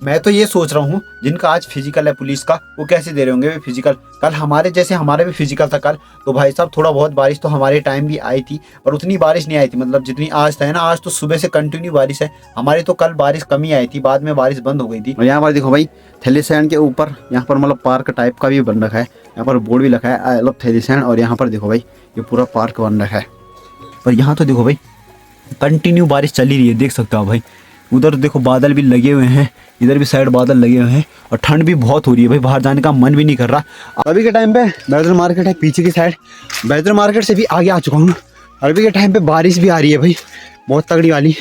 मैं तो ये सोच रहा हूँ जिनका आज फिजिकल है पुलिस का, वो कैसे दे रहे होंगे वे फिजिकल। कल हमारे जैसे हमारा भी फिजिकल था कल, तो भाई साहब थोड़ा बहुत बारिश तो हमारे टाइम भी आई थी, पर उतनी बारिश नहीं आई थी मतलब जितनी आज था, है ना। आज तो सुबह से कंटिन्यू बारिश है हमारी, तो कल बारिश कमी आई थी, बाद में बारिश बंद हो गई थी। और यहाँ पर देखो भाई, थैलीसैंड के ऊपर यहाँ पर मतलब पार्क टाइप का भी बन रखा है, यहाँ पर बोर्ड भी लिखा है आई लव थैलीसैंड। और यहाँ पर देखो भाई, ये पूरा पार्क बन रखा है। पर यहाँ तो देखो भाई, कंटिन्यू बारिश चल ही रही है, देख सकते हो भाई। उधर देखो बादल भी लगे हुए हैं, इधर भी साइड बादल लगे हुए हैं, और ठंड भी बहुत हो रही है भाई, बाहर जाने का मन भी नहीं कर रहा। अभी के टाइम पे बैतूल मार्केट है पीछे की साइड, बैतूल मार्केट से भी आगे आ चुका हूँ। अभी के टाइम पे बारिश भी आ रही है भाई, बहुत तगड़ी वाली।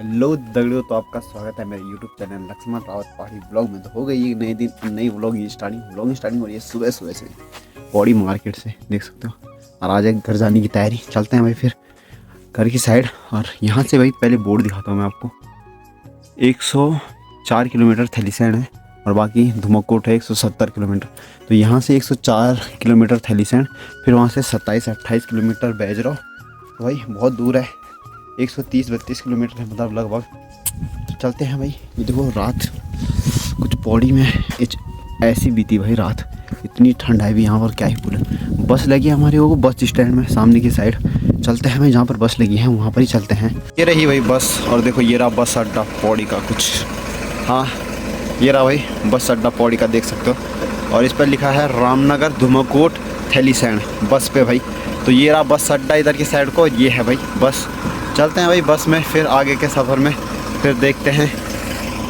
हेलो दगड़ियों, तो आपका स्वागत है मेरे यूट्यूब चैनल लक्ष्मण रावत पहाड़ी ब्लॉग में। तो हो गई एक नए दिन नई व्लॉग स्टार्टिंग हो रही है सुबह सुबह से पौड़ी मार्केट से, देख सकते हो। और आज एक घर जाने की तैयारी, चलते हैं भाई फिर घर की साइड। और यहाँ से भाई पहले बोर्ड दिखाता हूँ मैं आपको। 104 किलोमीटर थैलीसैंड है और बाकी धुमकोट है 170 किलोमीटर। तो यहाँ से 104 किलोमीटर थैलीसैंड, फिर वहाँ से 27-28 किलोमीटर बैजरा। तो भाई बहुत दूर है, 130-32 किलोमीटर है मतलब लगभग। तो चलते हैं भाई। ये देखो रात कुछ पौड़ी में ऐसी बीती भाई रात, इतनी ठंड है भी यहाँ पर, क्या ही बोले। बस लगी है हमारी वो बस स्टैंड में सामने की साइड। चलते हैं भाई, जहाँ पर बस लगी है वहाँ पर ही चलते हैं। ये रही भाई बस, और देखो ये रहा बस अड्डा पौड़ी का कुछ। हाँ ये रहा भाई बस अड्डा पौड़ी का, देख सकते हो। और इस पर लिखा है रामनगर धुमकोट थैलीसैंड बस पे भाई। तो ये रहा बस अड्डा इधर की साइड को, ये है भाई बस। चलते हैं भाई बस में, फिर आगे के सफ़र में फिर देखते हैं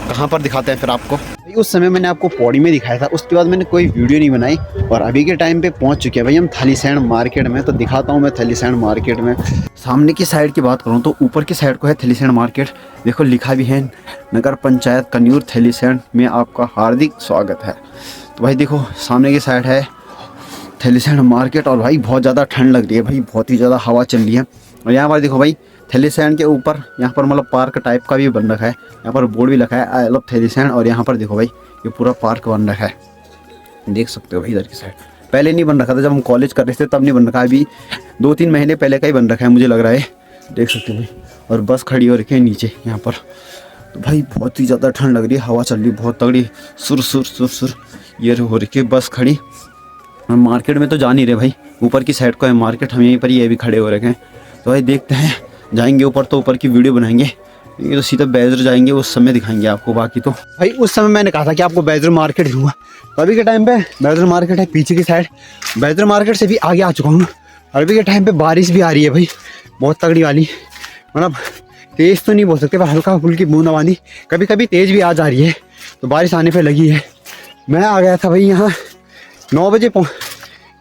कहाँ पर दिखाते हैं फिर आपको। उस समय मैंने आपको पौड़ी में दिखाया था, उसके बाद मैंने कोई वीडियो नहीं बनाई। और अभी के टाइम पे पहुंच चुके हैं भाई हम थैलीसैंड मार्केट में। तो दिखाता हूं मैं थैलीसैंड मार्केट में। सामने की साइड की बात करूं तो ऊपर की साइड को है थैलीसैंड मार्केट। देखो लिखा भी है नगर पंचायत कन्यूर थैलीसैंड में आपका हार्दिक स्वागत है। तो भाई देखो सामने की साइड है थैलीसैंड मार्केट। और भाई बहुत ज़्यादा ठंड लग रही है भाई, बहुत ही ज़्यादा हवा चल रही है। और यहाँ पर देखो भाई, थैलीसैंड के ऊपर यहाँ पर मतलब पार्क टाइप का भी बन रखा है, यहाँ पर बोर्ड भी लिखा है आई लव थैलीसैंड। और यहाँ पर देखो भाई, ये पूरा पार्क बन रखा है, देख सकते हो भाई। इधर की साइड पहले नहीं बन रखा था, जब हम कॉलेज कर रहे थे तब नहीं बन रखा है, अभी 2-3 महीने पहले का ही बन रखा है मुझे लग रहा है, देख सकते हो भाई। और बस खड़ी हो रखी है नीचे यहाँ पर। तो भाई बहुत ही ज़्यादा ठंड लग रही है, हवा चल रही है बहुत तगड़ी, सुर सुर सुर सुर ये हो रखी है बस खड़ी। हम मार्केट में तो जा नहीं रहे भाई, ऊपर की साइड को है मार्केट, हम यहीं पर ये भी खड़े हो रखे हैं। तो भाई देखते हैं, जाएंगे ऊपर तो ऊपर की वीडियो बनाएंगे। ये तो सीधा बैजर जाएंगे, उस समय दिखाएंगे आपको। बाकी तो भाई उस समय मैंने कहा था कि आपको बैजर मार्केट दिखाऊंगा, तो अभी के टाइम पे बैजर मार्केट है पीछे की साइड, बैजर मार्केट से भी आगे आ चुका हूँ। और अभी के टाइम पे बारिश भी आ रही है भाई, बहुत तगड़ी वाली, मतलब तेज़ तो नहीं बोल सकते पर हल्का फुल्की बूंदाबांदी, कभी कभी तेज़ भी आ जा रही है। तो बारिश आने पर लगी है। मैं आ गया था भाई यहाँ 9 बजे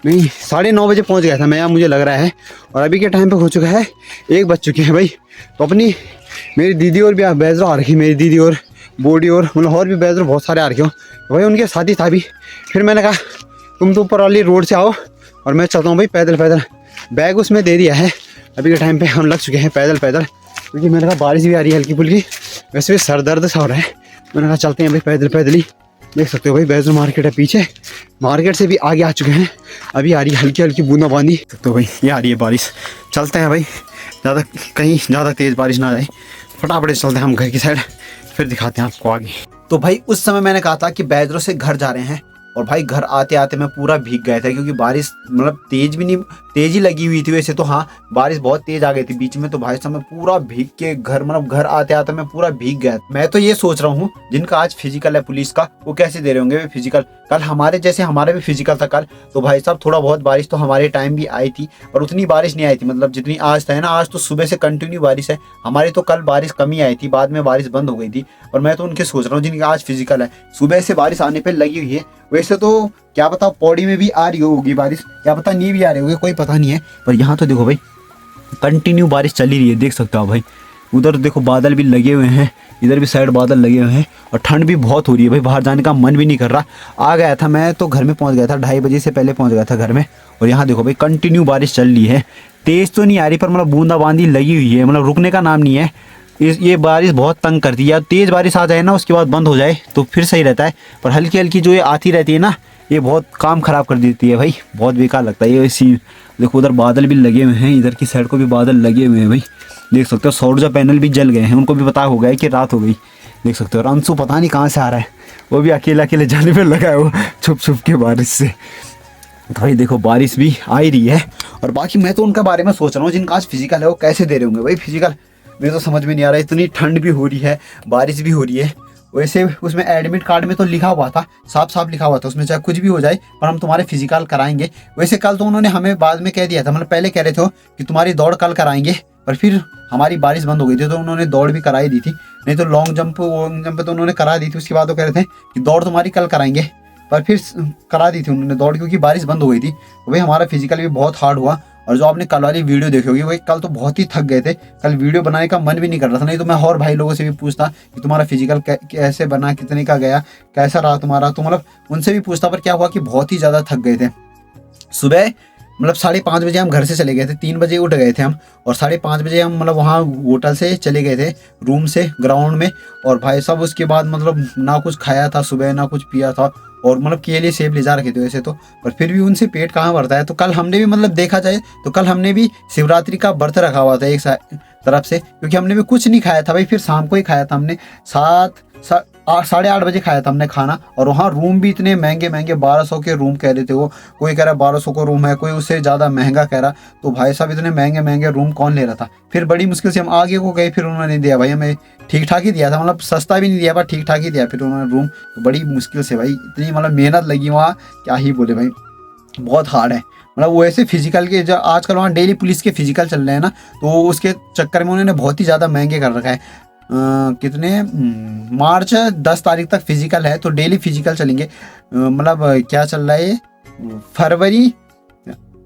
नहीं 9:30 बजे पहुंच गया था मैं यहाँ, मुझे लग रहा है। और अभी के टाइम पे हो चुका है 1 बज चुके हैं भाई। तो अपनी मेरी दीदी और भी बैजरा आ रखी, मेरी दीदी और बूढ़ी और मतलब और भी बैजरा बहुत सारे आ रखे हो। तो भाई उनके साथ ही था भी। फिर मैंने कहा तुम तो ऊपर वाली रोड से आओ और मैं चलता हूँ भाई पैदल पैदल। बैग उसमें दे दिया है। अभी के टाइम पर हम लग चुके हैं पैदल पैदल, क्योंकि मैंने कहा बारिश भी आ रही है हल्की फुल्की, वैसे भी सर दर्द सा हो रहा है। मैंने कहा चलते हैं भाई पैदल पैदल ही। देख सकते हो भाई बैजर मार्केट है पीछे, मार्केट से भी आगे आ चुके हैं। अभी आ रही है हल्की हल्की बूंदाबांदी। तो भाई ये आ रही है बारिश, चलते हैं भाई, कहीं ज़्यादा तेज़ बारिश ना आए, फटाफट चलते हैं हम घर की साइड, फिर दिखाते हैं आपको आगे। तो भाई उस समय मैंने कहा था कि बैजरों से घर जा रहे हैं, और भाई घर आते आते मैं पूरा भीग गया था, क्योंकि बारिश मतलब तेज भी नहीं, तेज ही लगी हुई थी वैसे तो, हाँ बारिश बहुत तेज आ गई थी बीच में। तो भाई साहब मैं पूरा भीग के घर मतलब घर आते आते मैं पूरा भीग गया। मैं तो ये सोच रहा हूँ जिनका आज फिजिकल है पुलिस का, वो कैसे दे रहे होंगे वे फिजिकल। कल हमारे जैसे हमारा भी फिजिकल था कल, तो भाई साहब थोड़ा बहुत बारिश तो हमारे टाइम भी आई थी, पर उतनी बारिश नहीं आई थी मतलब जितनी आज था, है ना। आज तो सुबह से कंटिन्यू बारिश है हमारी, तो कल बारिश कमी आई थी, बाद में बारिश बंद हो गई थी। और मैं तो उनके सोच रहा हूँ जिनका आज फिजिकल है, सुबह से बारिश आने पर लगी हुई है। वैसे तो क्या पता पौड़ी में भी आ रही होगी बारिश, क्या पता नहीं भी आ रही होगी, कोई पता नहीं है। पर यहाँ तो देखो भाई कंटिन्यू बारिश चल ही रही है, देख सकते हो भाई। उधर देखो बादल भी लगे हुए हैं, इधर भी साइड बादल लगे हुए हैं, और ठंड भी बहुत हो रही है भाई, बाहर जाने का मन भी नहीं कर रहा। आ गया था मैं तो घर में पहुँच गया था, 2:30 बजे से पहले पहुँच गया था घर में। और यहाँ देखो भाई कंटिन्यू बारिश चल रही है, तेज़ तो नहीं आ रही पर मतलब बूंदाबांदी लगी हुई है, मतलब रुकने का नाम नहीं है। ये बारिश बहुत तंग करती है, तेज़ बारिश आ जाए ना उसके बाद बंद हो जाए तो फिर सही रहता है, पर हल्की हल्की जो ये आती रहती है ना, ये बहुत काम ख़राब कर देती है भाई, बहुत बेकार लगता है ये सीन। देखो उधर बादल भी लगे हुए हैं, इधर की साइड को भी बादल लगे हुए हैं भाई, देख सकते हो। सौर ऊर्जा पैनल भी जल गए हैं, उनको भी पता हो गया है कि रात हो गई, देख सकते हो। और अंशु पता नहीं कहाँ से आ रहा है, वो भी अकेले अकेले जाने पे लगा है वो छुप छुप के बारिश से। तो भाई देखो बारिश भी आ ही रही है। और बाकी मैं तो उनके बारे में सोच रहा हूँ जिनका आज फिजिकल है वो कैसे दे रहे होंगे भाई फिजिकल, मुझे तो समझ में नहीं आ रहा है। इतनी ठंड भी हो रही है, बारिश भी हो रही है। वैसे उसमें एडमिट कार्ड में तो लिखा हुआ था, साफ साफ लिखा हुआ था उसमें, चाहे कुछ भी हो जाए पर हम तुम्हारे फिजिकल कराएंगे। वैसे कल तो उन्होंने हमें बाद में कह दिया था, मतलब पहले कह रहे थे कि तुम्हारी दौड़ कल कराएंगे, पर फिर हमारी बारिश बंद हो गई थी तो उन्होंने दौड़ भी कराई दी थी। नहीं तो लॉन्ग जंप तो उन्होंने करा दी थी, उसके बाद वो कह रहे थे कि दौड़ तुम्हारी कल कराएंगे, पर फिर करा दी थी उन्होंने दौड़, क्योंकि बारिश बंद हो गई थी। तो भाई हमारा फिजिकल भी बहुत हार्ड हुआ। और जो आपने कल वाली वीडियो देखी होगी भाई, कल तो बहुत ही थक गए थे, कल वीडियो बनाने का मन भी नहीं कर रहा था। नहीं तो मैं और भाई लोगों से भी पूछता कि तुम्हारा फिजिकल कैसे बना, कितने का गया, कैसा रहा तुम्हारा, तो मतलब उनसे भी पूछता। पर क्या हुआ कि बहुत ही ज़्यादा थक गए थे। सुबह मतलब 5:30 बजे हम घर से चले गए थे, 3 बजे उठ गए थे हम, और 5:30 बजे हम मतलब वहाँ होटल से चले गए थे रूम से ग्राउंड में। और भाई साहब उसके बाद मतलब ना कुछ खाया था सुबह, ना कुछ पिया था, और मतलब केले सेब ले जा रखे थे वैसे तो, पर फिर भी उनसे पेट कहाँ भरता है। तो कल हमने भी मतलब देखा जाए तो कल हमने भी शिवरात्रि का व्रत रखा हुआ था एक तरफ से, क्योंकि हमने भी कुछ नहीं खाया था भाई। फिर शाम को ही खाया था हमने, 7-8 बजे खाया था हमने खाना। और वहाँ रूम भी इतने महंगे महंगे, 1200 के रूम कह रहे थे वो, कोई कह रहा 1200 का रूम है, कोई उससे ज़्यादा महंगा कह रहा। तो भाई साहब इतने महंगे महंगे रूम कौन ले रहा था। फिर बड़ी मुश्किल से हम आगे को गए, फिर उन्होंने दिया भाई हमें, ठीक ठाक ही दिया था, मतलब सस्ता भी नहीं दिया पर ठीक ठाक ही दिया फिर उन्होंने रूम। तो बड़ी मुश्किल से भाई, इतनी मतलब मेहनत लगी वहाँ, क्या ही बोले भाई, बहुत हार्ड है। मतलब वो ऐसे फिजिकल के जो आजकल वहाँ डेली पुलिस के फिजिकल चल रहे हैं ना, तो उसके चक्कर में उन्होंने बहुत ही ज़्यादा महंगे कर रखा है। कितने मार्च 10 तारीख तक फिजिकल है, तो डेली फिजिकल चलेंगे। मतलब क्या चल रहा है ये, फरवरी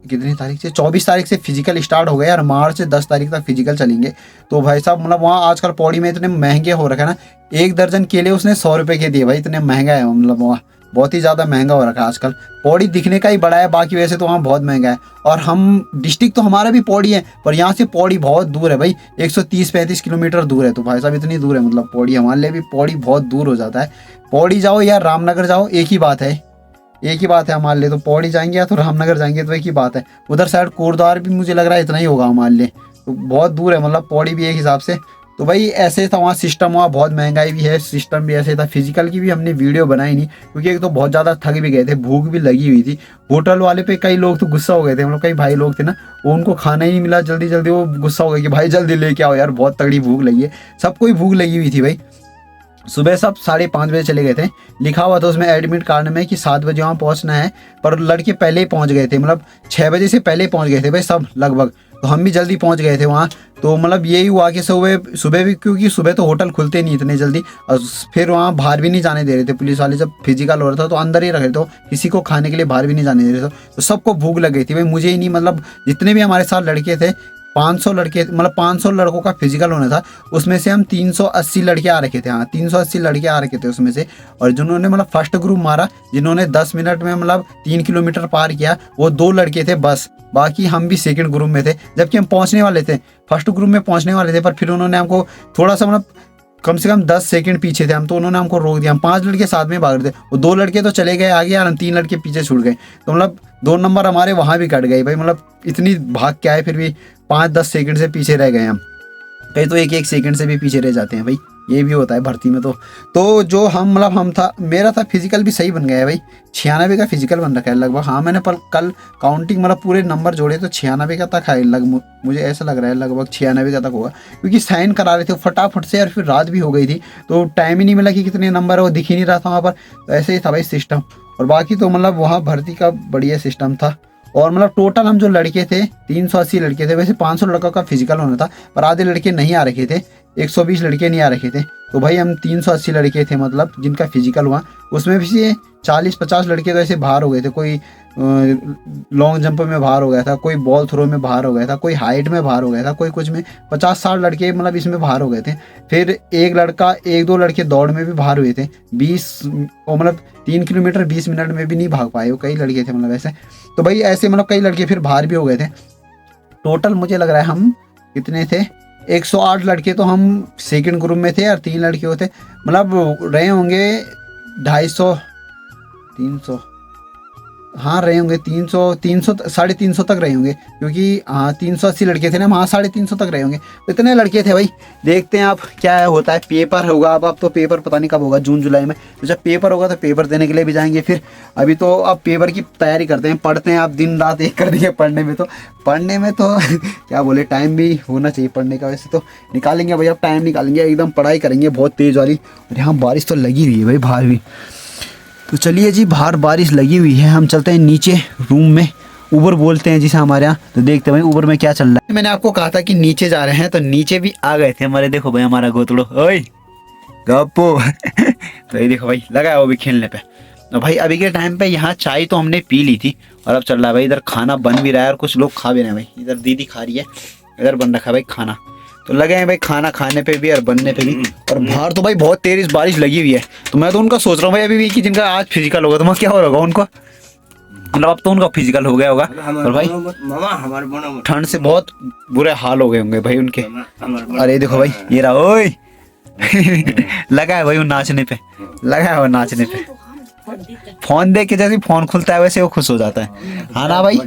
कितनी तारीख से, 24 तारीख से फिजिकल स्टार्ट हो गया और मार्च 10 तारीख तक फिजिकल चलेंगे। तो भाई साहब मतलब वहाँ आजकल पौड़ी में इतने महंगे हो रखे हैं ना, 1 दर्जन केले उसने 100 रुपये के दिए भाई, इतने महंगा है मतलब वहाँ, बहुत ही ज़्यादा महंगा हो रखा है आजकल। पौड़ी दिखने का ही बड़ा है, बाकी वैसे तो वहाँ बहुत महंगा है। और हम डिस्ट्रिक्ट तो हमारा भी पौड़ी है, पर यहाँ से पौड़ी बहुत दूर है भाई, 130-35 किलोमीटर दूर है। तो भाई साहब इतनी दूर है, मतलब पौड़ी हमारे लिए भी पौड़ी बहुत दूर हो जाता है। पौड़ी जाओ या रामनगर जाओ एक ही बात है, एक ही बात है हमारे लिए। तो पौड़ी जाएंगे या तो रामनगर जाएंगे, तो एक ही बात है। उधर साइड कोटद्वार भी मुझे लग रहा है इतना ही होगा हमारे लिए, तो बहुत दूर है, मतलब पौड़ी भी एक हिसाब से। तो भाई ऐसे था वहाँ सिस्टम, वहाँ बहुत महंगाई भी है, सिस्टम भी ऐसे था। फिजिकल की भी हमने वीडियो बनाई नहीं, क्योंकि एक तो बहुत ज़्यादा थक भी गए थे, भूख भी लगी हुई थी। होटल वाले पे कई लोग तो गुस्सा हो गए थे, मतलब कई भाई लोग थे ना, वो उनको खाना ही नहीं मिला जल्दी जल्दी, वो गुस्सा हो गए कि भाई जल्दी लेके आओ यार, बहुत तगड़ी भूख लगी है। सबको ही भूख लगी हुई थी भाई। सुबह सब 5:30 बजे चले गए थे, लिखा हुआ था उसमें एडमिट कार्ड में कि 7 बजे वहाँ पहुँचना है, पर लड़के पहले ही पहुँच गए थे, मतलब 6 बजे से पहले पहुँच गए थे भाई सब लगभग। तो हम भी जल्दी पहुँच गए थे वहाँ। तो मतलब यही हुआ कि सुबह भी, क्योंकि सुबह तो होटल खुलते नहीं इतने जल्दी, और फिर वहाँ बाहर भी नहीं जाने दे रहे थे पुलिस वाले। जब फिजिकल हो रहा था तो अंदर ही रख रहे थे, किसी को खाने के लिए बाहर भी नहीं जाने दे रहे थे। तो सबको भूख लग गई थी भाई, मुझे ही नहीं, मतलब जितने भी हमारे साथ लड़के थे, 500 लड़के, मतलब 500 लड़कों का फिजिकल होना था, उसमें से हम 380 लड़के आ रखे थे। हाँ 380 लड़के आ रखे थे उसमें से। और जिन्होंने मतलब फर्स्ट ग्रुप मारा, जिन्होंने 10 मिनट में मतलब 3 किलोमीटर पार किया, वो 2 लड़के थे बस। बाकी हम भी सेकंड ग्रुप में थे, जबकि हम पहुंचने वाले थे, फर्स्ट ग्रुप में पहुंचने वाले थे, पर फिर उन्होंने हमको थोड़ा सा मतलब कम से कम 10 सेकंड पीछे थे हम, तो उन्होंने हमको रोक दिया। हम 5 लड़के साथ में भाग रहे थे, वो 2 लड़के तो चले गए आगे, और हम 3 लड़के पीछे छूट गए। तो मतलब 2 नंबर हमारे वहाँ भी कट गए भाई, मतलब इतनी भाग के आए, फिर भी 5-10 सेकंड से पीछे रह गए हम। कई तो 1-1 सेकंड से भी पीछे रह जाते हैं भाई, ये भी होता है भर्ती में। तो जो हम मतलब हम था, मेरा था फिजिकल भी सही बन गया है भाई, 96 का फिजिकल बन रखा है लगभग। हाँ मैंने पर कल काउंटिंग मतलब पूरे नंबर जोड़े तो 96 का तक है लगभग, मुझे ऐसा लग रहा है लगभग 96 का तक होगा, क्योंकि साइन करा रहे थे फटाफट से, और फिर रात भी हो गई थी, तो टाइम ही नहीं मिला कि कितने नंबर है, वो दिख ही नहीं रहा था वहाँ पर। तो ऐसे ही था भाई सिस्टम। और बाकी तो मतलब वहाँ भर्ती का बढ़िया सिस्टम था। और मतलब टोटल हम जो लड़के थे 380 लड़के थे, वैसे 500 लड़कों का फिजिकल होना था, पर आधे लड़के नहीं आ रखे थे, 120 लड़के नहीं आ रखे थे। तो भाई हम 380 लड़के थे मतलब जिनका फिजिकल हुआ, उसमें भी से 40-50 लड़के तो ऐसे बाहर हो गए थे। कोई लॉन्ग जंप में बाहर हो गया था, कोई बॉल थ्रो में बाहर हो गया था, कोई हाइट में बाहर हो गया था, कोई कुछ में, 50-60 लड़के मतलब इसमें बाहर हो गए थे। फिर 1-2 लड़के दौड़ में भी बाहर हुए थे, 20 मतलब 3 किलोमीटर 20 मिनट में भी नहीं भाग पाए वो, कई लड़के थे मतलब ऐसे। तो भाई ऐसे मतलब कई लड़के फिर बाहर भी हो गए थे। टोटल मुझे लग रहा है हम कितने थे, 108 लड़के तो हम सेकंड ग्रुप में थे, और 3 लड़के होते, मतलब रहे होंगे 250, 300, हाँ रहे होंगे 300 300 350 तक रहे होंगे, क्योंकि हाँ 380 लड़के थे ना, हाँ 350 तक रहे होंगे। तो इतने लड़के थे भाई। देखते हैं आप क्या होता है। पेपर होगा अब तो पेपर पता नहीं कब होगा, जून जुलाई में। तो जब पेपर होगा तो पेपर देने के लिए भी जाएंगे। फिर अभी तो अब पेपर की तैयारी करते हैं, पढ़ते हैं। आप दिन रात एक कर दिए पढ़ने में, तो क्या बोले, टाइम भी होना चाहिए पढ़ने का। वैसे तो निकालेंगे भाई, अब टाइम निकालेंगे, एकदम पढ़ाई करेंगे बहुत तेज़ वाली। और यहाँ बारिश तो लगी हुई है भाई बाहर भी। तो चलिए जी, बाहर बारिश लगी हुई है, हम चलते हैं नीचे रूम में। ऊबर बोलते हैं जिसे हमारे यहाँ। तो देखते हैं भाई ऊबर में क्या चल रहा है। मैंने आपको कहा था कि नीचे जा रहे हैं, तो नीचे भी आ गए थे हमारे। देखो भाई हमारा गोतड़ो, ओए गप्पो तो ये देखो भाई लगा है वो भी खेलने पे। तो भाई अभी के टाइम पे यहाँ चाय तो हमने पी ली थी, और अब चल रहा है भाई इधर खाना बन भी रहा है, और कुछ लोग खा भी रहे हैं भाई। इधर दीदी खा रही है, इधर बन रखा है भाई खाना। तो लगे हैं भाई खाना खाने पे भी और बनने पे भी। और बाहर तो भाई बहुत तेज बारिश लगी हुई है। तो मैं तो उनका सोच रहा हूँ भाई अभी भी कि जिनका आज फिजिकल होगा, तो मैं क्या हो रहा होगा उनको, मतलब अब तो उनका फिजिकल हो गया होगा। और भाई ठंड से बहुत बुरे हाल हो गए होंगे भाई उनके। अरे देखो भाई ये रहा, ओए लगा है भाई वो नाचने पे, लगा है वो नाचने पे। फोन देख के जैसे फोन खुलता है वैसे वो खुश हो जाता है। हाँ ना भाई,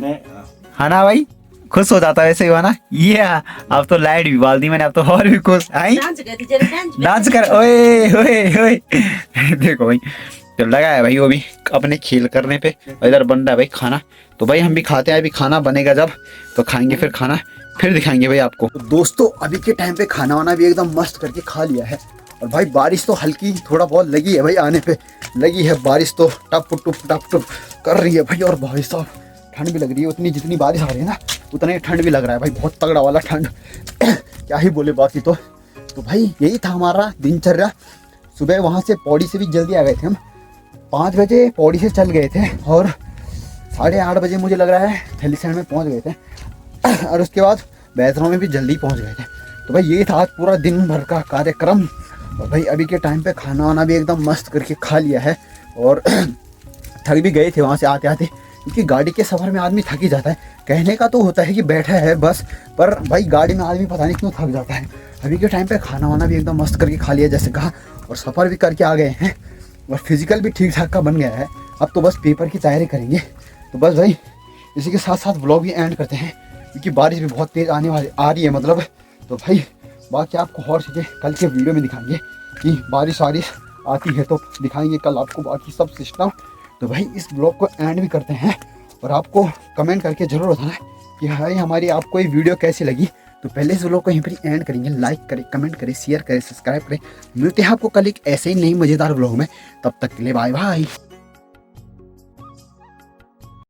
हाँ ना भाई, खुश हो जाता है वैसे ही हुआ ना। ये अब तो लाइट भी बाल दी मैंने, अब तो और भी खुश। आई डांस कर, ओए ओए ओए देखो भाई तो लगा है भाई वो भी अपने खेल करने पे। इधर बन रहा है भाई खाना। तो भाई हम भी खाते हैं, अभी खाना बनेगा जब तो खाएंगे, फिर खाना फिर दिखाएंगे भाई आपको। तो दोस्तों अभी के टाइम पे खाना वाना भी एकदम मस्त करके खा लिया है। और भाई बारिश तो हल्की थोड़ा बहुत लगी है भाई, आने पे लगी है बारिश, तो टप टुप कर रही है भाई। और भाई साहब ठंड भी लग रही है, उतनी जितनी बारिश आ रही है ना उतना ही ठंड भी लग रहा है भाई, बहुत तगड़ा वाला ठंड क्या ही बोले बाकी तो भाई यही था हमारा दिनचर्या। सुबह वहाँ से पौड़ी से भी जल्दी आ गए थे हम, 5 बजे पौड़ी से चल गए थे, और 8:30 बजे मुझे लग रहा है थैलीसैंड में पहुँच गए थे। और उसके बाद बैतरों में भी जल्दी पहुँच गए थे। तो भाई यही था आज पूरा दिन भर का कार्यक्रम। और भाई अभी के टाइम पे खाना वाना भी एकदम मस्त करके खा लिया है। और थक भी गए थे वहाँ से आते आते, क्योंकि गाड़ी के सफ़र में आदमी थक ही जाता है। कहने का तो होता है कि बैठा है बस, पर भाई गाड़ी में आदमी पता नहीं क्यों थक जाता है। अभी के टाइम पे खाना वाना भी एकदम मस्त करके खा लिया जैसे कहा, और सफ़र भी करके आ गए हैं, और फिजिकल भी ठीक ठाक का बन गया है। अब तो बस पेपर की तैयारी करेंगे। तो बस भाई इसी के साथ साथ व्लॉग भी एंड करते हैं, क्योंकि बारिश भी बहुत तेज़ आ रही है मतलब। तो भाई बाकी आपको और चीज़ें कल के वीडियो में दिखाएंगे कि बारिश आती है तो दिखाएंगे कल आपको बाकी सब सिस्टम। तो भाई इस ब्लॉग को एंड भी करते हैं, और आपको कमेंट करके ज़रूर बताना कि भाई हमारी आपको ये वीडियो कैसी लगी। तो पहले इस ब्लॉग को यहीं पर एंड करेंगे। लाइक करें, कमेंट करें, शेयर करें, सब्सक्राइब करें। मिलते हैं आपको कल एक ऐसे ही नई मज़ेदार ब्लॉग में। तब तक के लिए बाय बाय।